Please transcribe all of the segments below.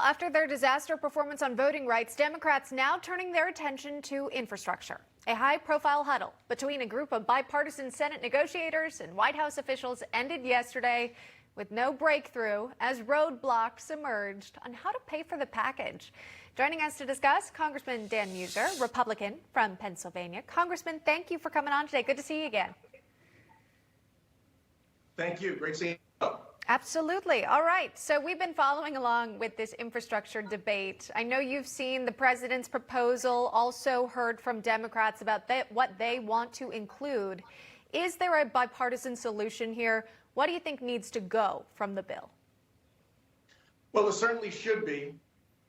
After their disaster performance on voting rights, Democrats now turning their attention to infrastructure. A high-profile huddle between a group of bipartisan Senate negotiators and White House officials ended yesterday with no breakthrough as roadblocks emerged on how to pay for the package. Joining us to discuss, Congressman Dan Meuser, Republican from Pennsylvania. Congressman, thank you for coming on today. Good to see you again. Thank you. Great seeing you. Absolutely. All right. So we've been following along with this infrastructure debate. I know you've seen the president's proposal, also heard from Democrats about what they want to include. Is there a bipartisan solution here? What do you think needs to go from the bill? Well, there certainly should be.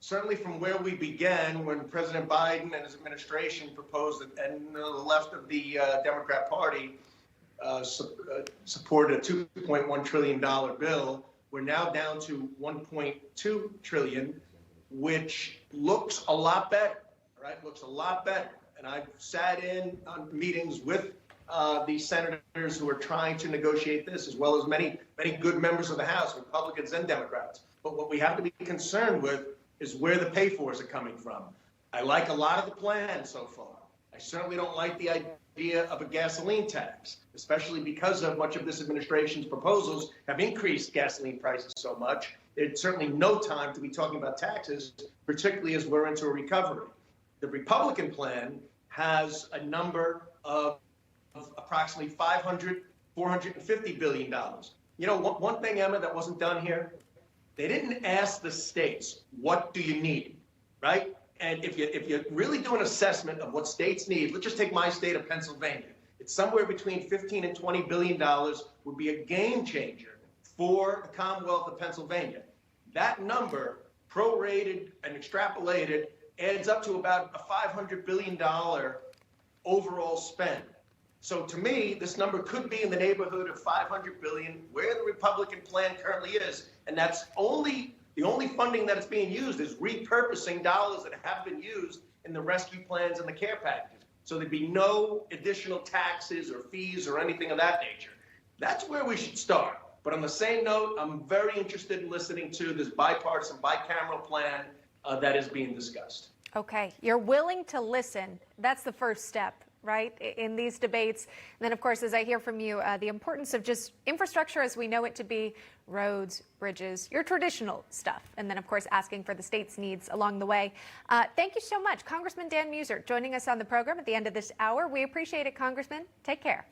Certainly from where we began when President Biden and his administration proposed it, and the left of the Democrat Party supported a $2.1 trillion bill. We're now down to $1.2 trillion, which looks a lot better, right? Looks a lot better. And I've sat in on meetings with these senators who are trying to negotiate this, as well as many good members of the House, Republicans and Democrats. But what we have to be concerned with is where the pay-fors are coming from. I like a lot of the plans so far. I certainly don't like the idea of a gasoline tax, especially because of much of this administration's proposals have increased gasoline prices so much. It's certainly no time to be talking about taxes, particularly as we're into a recovery. The Republican plan has a number of approximately $450 billion. You know, one thing, Emma, that wasn't done here, they didn't ask the states, what do you need, right? And if you really do an assessment of what states need, let's just take my state of Pennsylvania. It's somewhere between $15 and $20 billion would be a game changer for the Commonwealth of Pennsylvania. That number, prorated and extrapolated, adds up to about a $500 billion overall spend. So to me, this number could be in the neighborhood of $500 billion, where the Republican plan currently is, and that's the only funding that is being used is repurposing dollars that have been used in the rescue plans and the care packages. So there'd be no additional taxes or fees or anything of that nature. That's where we should start. But on the same note, I'm very interested in listening to this bipartisan, bicameral plan that is being discussed. Okay, you're willing to listen. That's the first step, right, in these debates. And then, of course, as I hear from you, the importance of just infrastructure as we know it to be, roads, bridges, your traditional stuff. And then, of course, asking for the state's needs along the way. Thank you so much. Congressman Dan Meuser joining us on the program at the end of this hour. We appreciate it, Congressman. Take care.